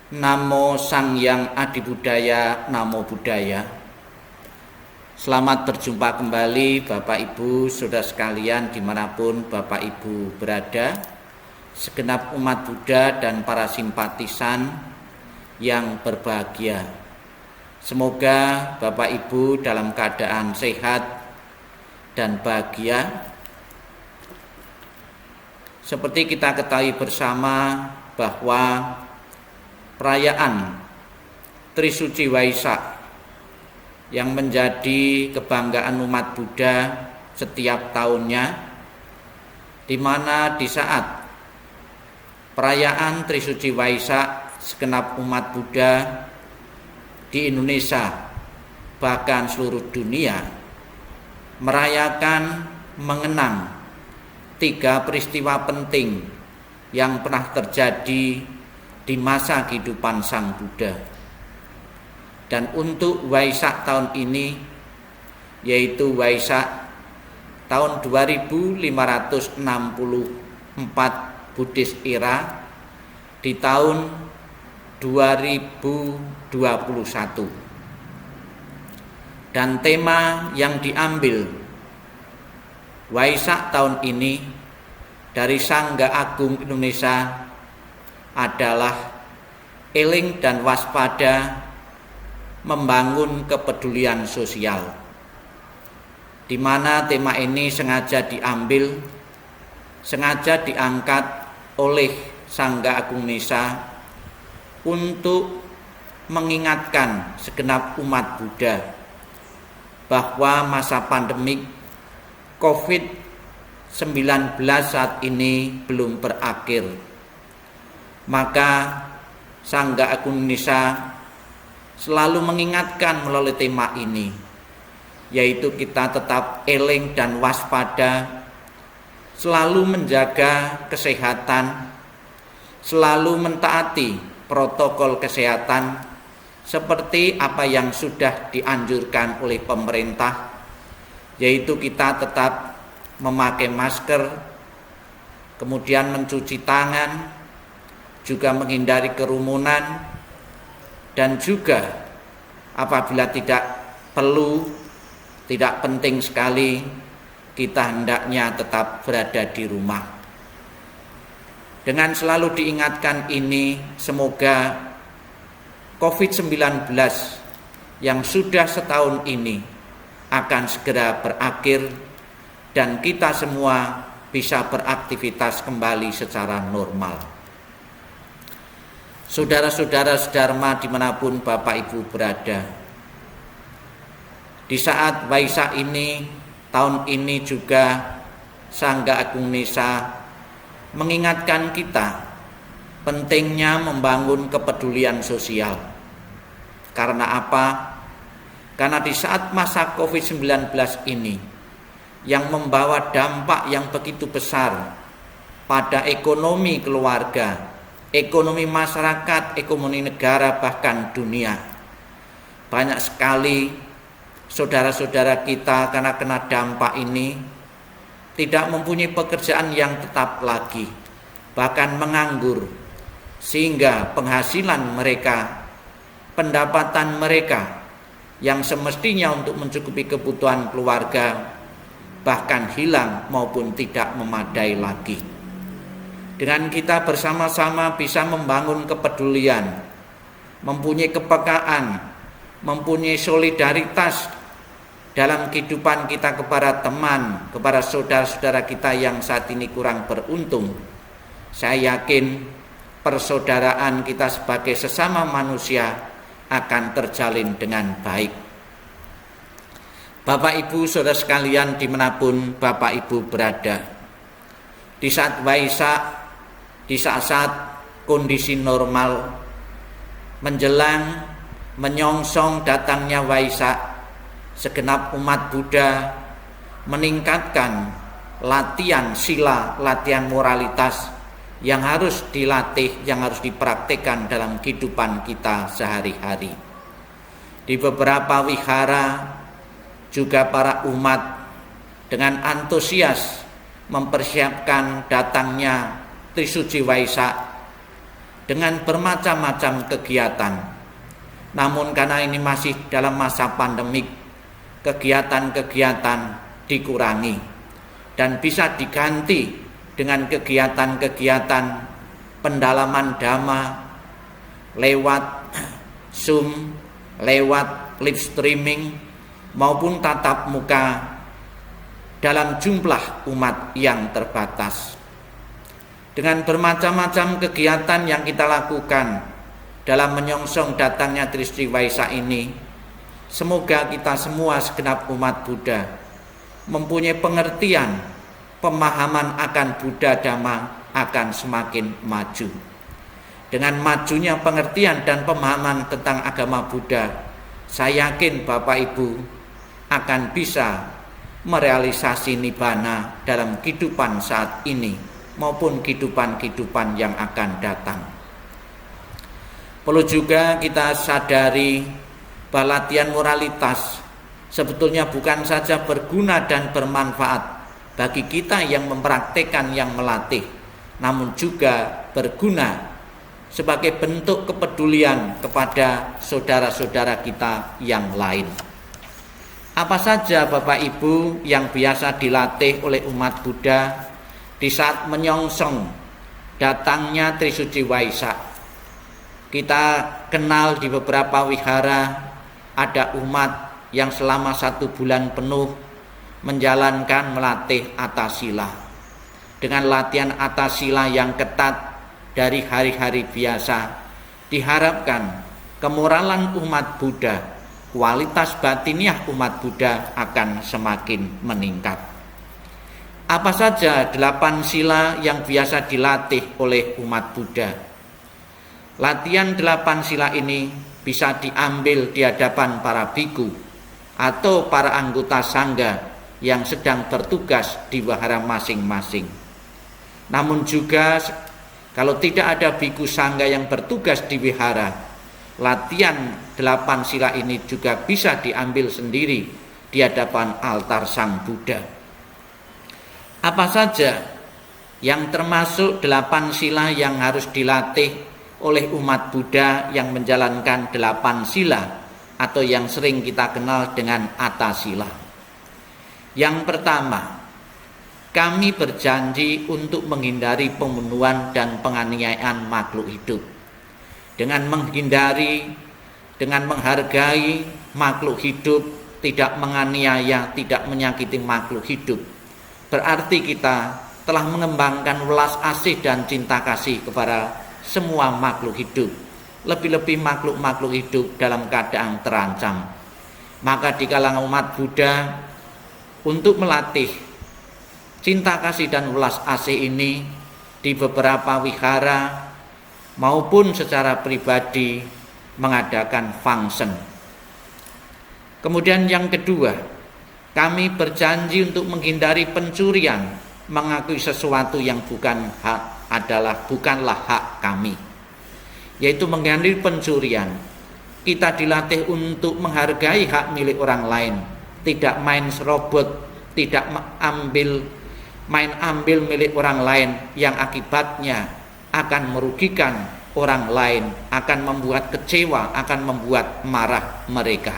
Namo Sang Hyang Adibudaya, Namo Buddhaya. Selamat berjumpa kembali Bapak Ibu, Saudara sekalian dimanapun Bapak Ibu berada, segenap umat Buddha dan para simpatisan yang berbahagia. Semoga Bapak Ibu dalam keadaan sehat dan bahagia. Seperti kita ketahui bersama bahwa perayaan Trisuci Waisak yang menjadi kebanggaan umat Buddha setiap tahunnya, di mana di saat perayaan Trisuci Waisak segenap umat Buddha di Indonesia bahkan seluruh dunia merayakan mengenang 3 peristiwa penting yang pernah terjadi di masa kehidupan Sang Buddha. Dan untuk Waisak tahun ini, yaitu Waisak tahun 2564 Buddhis era di tahun 2021. Dan tema yang diambil Waisak tahun ini dari Sangga Agung Indonesia adalah eling dan waspada membangun kepedulian sosial, di mana tema ini sengaja diangkat oleh Sangga Agung Indonesia untuk mengingatkan segenap umat Buddha bahwa masa pandemik COVID-19 saat ini belum berakhir. Maka Sangga Agung Indonesia selalu mengingatkan melalui tema ini, yaitu kita tetap eling dan waspada, selalu menjaga kesehatan, selalu mentaati protokol kesehatan seperti apa yang sudah dianjurkan oleh pemerintah, yaitu kita tetap memakai masker, kemudian mencuci tangan, juga menghindari kerumunan, dan juga apabila tidak perlu, tidak penting sekali, kita hendaknya tetap berada di rumah. Dengan selalu diingatkan ini, semoga COVID-19 yang sudah setahun ini akan segera berakhir dan kita semua bisa beraktivitas kembali secara normal. Saudara-saudara sedharma dimanapun Bapak Ibu berada, di saat Waisak ini, tahun ini juga Sangga Agung Indonesia mengingatkan kita pentingnya membangun kepedulian sosial. Karena apa? Karena di saat masa COVID-19 ini yang membawa dampak yang begitu besar pada ekonomi keluarga, ekonomi masyarakat, ekonomi negara, bahkan dunia. Banyak sekali saudara-saudara kita karena kena dampak ini tidak mempunyai pekerjaan yang tetap lagi, bahkan menganggur, sehingga penghasilan mereka, pendapatan mereka yang semestinya untuk mencukupi kebutuhan keluarga bahkan hilang maupun tidak memadai lagi. Dengan kita bersama-sama bisa membangun kepedulian, mempunyai kepekaan, mempunyai solidaritas dalam kehidupan kita kepada teman, kepada saudara-saudara kita yang saat ini kurang beruntung. Saya yakin persaudaraan kita sebagai sesama manusia akan terjalin dengan baik. Bapak Ibu saudara sekalian dimanapun Bapak Ibu berada, di saat Waisak, di saat kondisi normal menjelang menyongsong datangnya Waisak, segenap umat Buddha meningkatkan latihan sila, latihan moralitas yang harus dilatih, yang harus dipraktikkan dalam kehidupan kita sehari-hari. Di beberapa wihara juga para umat dengan antusias mempersiapkan datangnya Trisuci Waisak dengan bermacam-macam kegiatan. Namun karena ini masih dalam masa pandemik, kegiatan-kegiatan dikurangi dan bisa diganti dengan kegiatan-kegiatan pendalaman dhamma lewat Zoom, lewat live streaming maupun tatap muka dalam jumlah umat yang terbatas. Dengan bermacam-macam kegiatan yang kita lakukan dalam menyongsong datangnya Trishri Waisak ini, semoga kita semua segenap umat Buddha mempunyai pengertian, pemahaman akan Buddha Dhamma akan semakin maju. Dengan majunya pengertian dan pemahaman tentang agama Buddha, saya yakin Bapak Ibu akan bisa merealisasi nibbana dalam kehidupan saat ini maupun kehidupan-kehidupan yang akan datang. Perlu juga kita sadari bahwa latihan moralitas sebetulnya bukan saja berguna dan bermanfaat bagi kita yang mempraktekkan yang melatih, namun juga berguna sebagai bentuk kepedulian kepada saudara-saudara kita yang lain. Apa saja Bapak Ibu yang biasa dilatih oleh umat Buddha di saat menyongsong datangnya Trisuci Waisak? Kita kenal di beberapa wihara ada umat yang selama 1 bulan penuh menjalankan melatih atasila. Dengan latihan atasila yang ketat dari hari-hari biasa, diharapkan kemoralan umat Buddha, kualitas batiniah umat Buddha akan semakin meningkat. Apa saja 8 sila yang biasa dilatih oleh umat Buddha? Latihan 8 sila ini bisa diambil di hadapan para biku atau para anggota sangga yang sedang bertugas di wihara masing-masing. Namun juga kalau tidak ada biku sangga yang bertugas di wihara, latihan 8 sila ini juga bisa diambil sendiri di hadapan altar Sang Buddha. Apa saja yang termasuk 8 sila yang harus dilatih oleh umat Buddha yang menjalankan 8 sila atau yang sering kita kenal dengan atasila? Yang pertama, kami berjanji untuk menghindari pembunuhan dan penganiayaan makhluk hidup. Dengan menghindari, dengan menghargai makhluk hidup, tidak menganiaya, tidak menyakiti makhluk hidup, berarti kita telah mengembangkan welas asih dan cinta kasih kepada semua makhluk hidup, lebih-lebih makhluk-makhluk hidup dalam keadaan terancam. Maka di kalangan umat Buddha, untuk melatih cinta kasih dan welas asih ini di beberapa wihara maupun secara pribadi mengadakan function. Kemudian yang kedua, kami berjanji untuk menghindari pencurian, mengakui sesuatu yang bukanlah hak kami, yaitu menghindari pencurian. Kita dilatih untuk menghargai hak milik orang lain, tidak main serobot, tidak main ambil milik orang lain yang akibatnya akan merugikan orang lain, akan membuat kecewa, akan membuat marah mereka.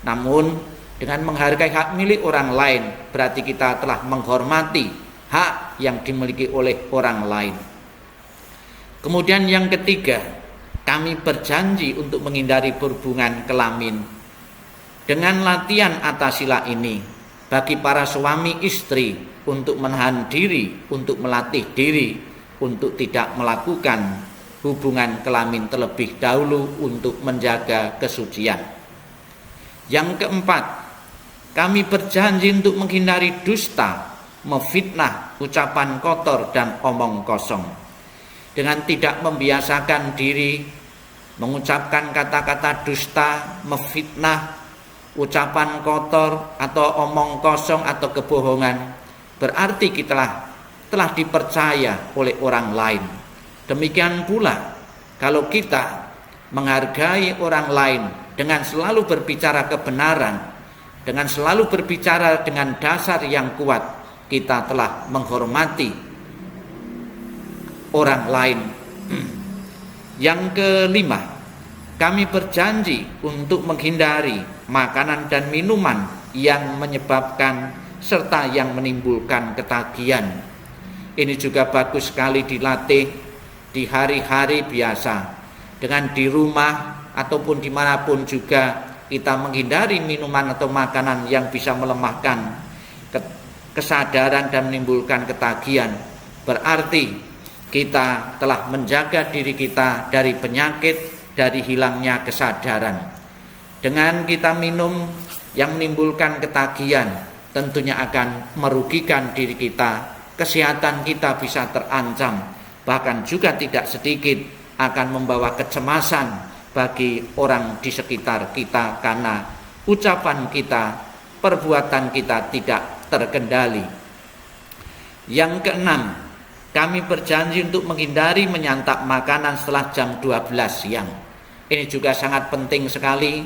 Namun dengan menghargai hak milik orang lain, berarti kita telah menghormati hak yang dimiliki oleh orang lain. Kemudian yang ketiga, kami berjanji untuk menghindari berhubungan kelamin. Dengan latihan atasila ini, bagi para suami istri untuk menahan diri, untuk melatih diri, untuk tidak melakukan hubungan kelamin terlebih dahulu untuk menjaga kesucian. Yang keempat, kami berjanji untuk menghindari dusta, memfitnah, ucapan kotor dan omong kosong. Dengan tidak membiasakan diri mengucapkan kata-kata dusta, memfitnah, ucapan kotor atau omong kosong atau kebohongan, berarti kita telah dipercaya oleh orang lain. Demikian pula kalau kita menghargai orang lain dengan selalu berbicara kebenaran, dengan selalu berbicara dengan dasar yang kuat, kita telah menghormati orang lain. Yang kelima, kami berjanji untuk menghindari makanan dan minuman yang menyebabkan serta yang menimbulkan ketagihan. Ini juga bagus sekali dilatih di hari-hari biasa. Dengan di rumah ataupun dimanapun juga kita menghindari minuman atau makanan yang bisa melemahkan kesadaran dan menimbulkan ketagihan. Berarti kita telah menjaga diri kita dari penyakit, dari hilangnya kesadaran. Dengan kita minum yang menimbulkan ketagihan, tentunya akan merugikan diri kita, kesehatan kita bisa terancam, bahkan juga tidak sedikit akan membawa kecemasan bagi orang di sekitar kita karena ucapan kita, perbuatan kita tidak terkendali. Yang keenam, kami berjanji untuk menghindari menyantap makanan setelah jam 12 siang. Ini juga sangat penting sekali,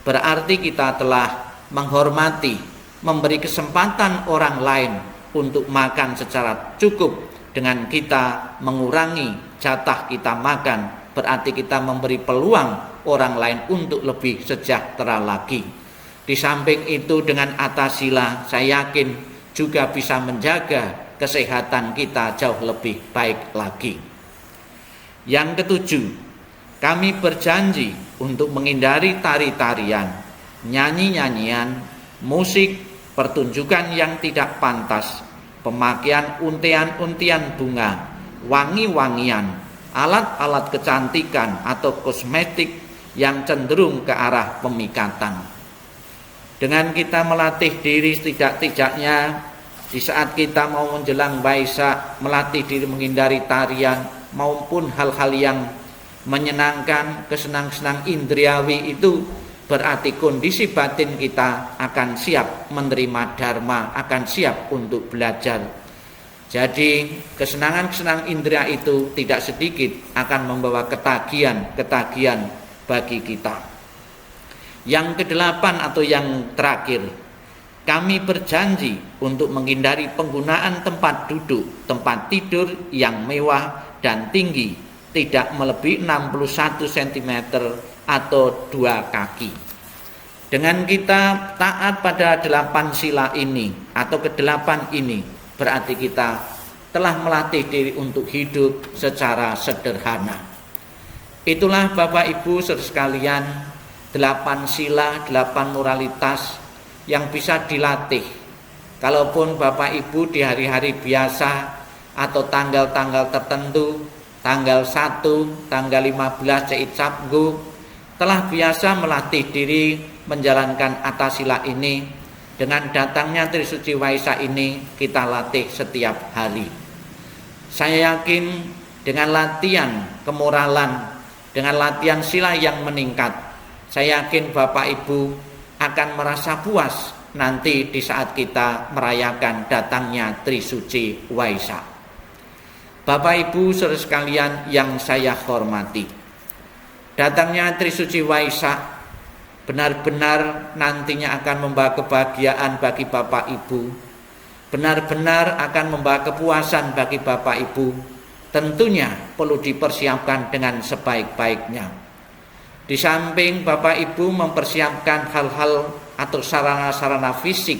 berarti kita telah menghormati, memberi kesempatan orang lain untuk makan secara cukup. Dengan kita mengurangi jatah kita makan, berarti kita memberi peluang orang lain untuk lebih sejahtera lagi. Di samping itu, dengan atasila saya yakin juga bisa menjaga kesehatan kita jauh lebih baik lagi. Yang ketujuh, kami berjanji untuk menghindari tari-tarian, nyanyi-nyanyian, musik, pertunjukan yang tidak pantas, pemakaian untian-untian bunga, wangi-wangian, alat-alat kecantikan atau kosmetik yang cenderung ke arah pemikatan. Dengan kita melatih diri setidak-tidaknya di saat kita mau menjelang Waisak, melatih diri menghindari tarian maupun hal-hal yang menyenangkan, kesenang-senang indriawi, itu berarti kondisi batin kita akan siap menerima dharma, akan siap untuk belajar. Jadi kesenangan-kesenangan indera itu tidak sedikit akan membawa ketagihan bagi kita. Yang kedelapan atau yang terakhir, kami berjanji untuk menghindari penggunaan tempat duduk, tempat tidur yang mewah dan tinggi, tidak melebihi 61 cm atau 2 kaki. Dengan kita taat pada 8 sila ini atau ke-8 ini, berarti kita telah melatih diri untuk hidup secara sederhana. Itulah Bapak Ibu saudara sekalian, 8 sila, 8 moralitas yang bisa dilatih. Kalaupun Bapak Ibu di hari-hari biasa atau tanggal-tanggal tertentu, tanggal 1, tanggal 15 Cait Sabgu, telah biasa melatih diri menjalankan atasila ini, dengan datangnya Trisuci Waisak ini kita latih setiap hari. Saya yakin dengan latihan kemoralan, dengan latihan sila yang meningkat, saya yakin Bapak Ibu akan merasa puas nanti di saat kita merayakan datangnya Trisuci Waisak. Bapak Ibu saudara sekalian yang saya hormati, datangnya Trisuci Waisak benar-benar nantinya akan membawa kebahagiaan bagi Bapak Ibu, benar-benar akan membawa kepuasan bagi Bapak Ibu. Tentunya perlu dipersiapkan dengan sebaik-baiknya. Di samping Bapak Ibu mempersiapkan hal-hal atau sarana-sarana fisik,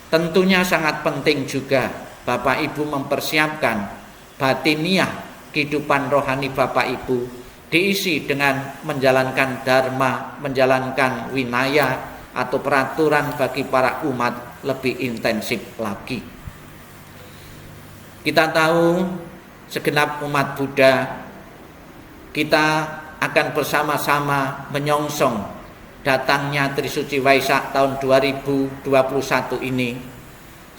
tentunya sangat penting juga Bapak Ibu mempersiapkan batiniah, kehidupan rohani Bapak Ibu, diisi dengan menjalankan dharma, menjalankan winaya atau peraturan bagi para umat lebih intensif lagi. Kita tahu segenap umat Buddha, kita akan bersama-sama menyongsong datangnya Trisuci Waisak tahun 2021 ini.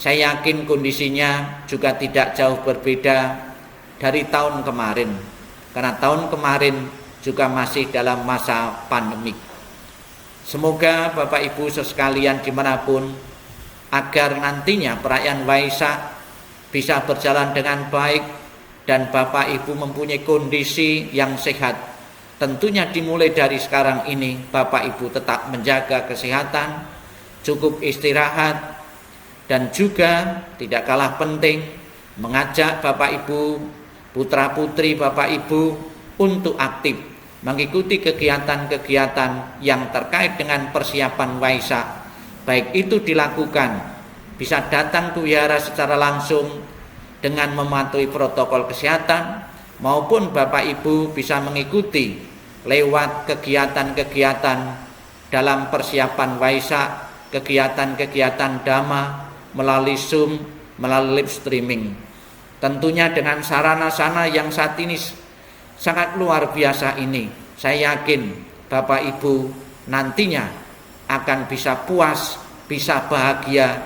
Saya yakin kondisinya juga tidak jauh berbeda dari tahun kemarin, karena tahun kemarin juga masih dalam masa pandemik. Semoga Bapak Ibu sekalian dimanapun, agar nantinya perayaan Waisak bisa berjalan dengan baik dan Bapak Ibu mempunyai kondisi yang sehat. Tentunya dimulai dari sekarang ini Bapak Ibu tetap menjaga kesehatan, cukup istirahat, dan juga tidak kalah penting mengajak Bapak Ibu, putra-putri Bapak Ibu untuk aktif mengikuti kegiatan-kegiatan yang terkait dengan persiapan Waisak, baik itu dilakukan bisa datang ke wihara secara langsung dengan mematuhi protokol kesehatan, maupun Bapak Ibu bisa mengikuti lewat kegiatan-kegiatan dalam persiapan Waisak, kegiatan-kegiatan Dhamma melalui Zoom, melalui live streaming. Tentunya dengan sarana-sarana yang saat ini sangat luar biasa ini, saya yakin Bapak Ibu nantinya akan bisa puas, bisa bahagia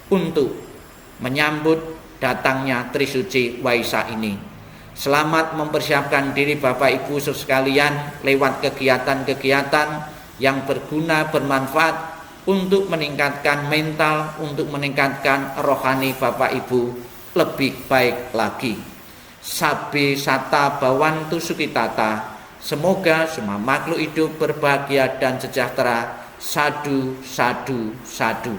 untuk menyambut datangnya Trisuci Waisak ini. Selamat mempersiapkan diri Bapak Ibu sekalian lewat kegiatan-kegiatan yang berguna, bermanfaat untuk meningkatkan mental, untuk meningkatkan rohani Bapak Ibu lebih baik lagi. Sabe sata bawantu sukitata. Semoga semua makhluk hidup berbahagia dan sejahtera. Sadu, sadu, sadu.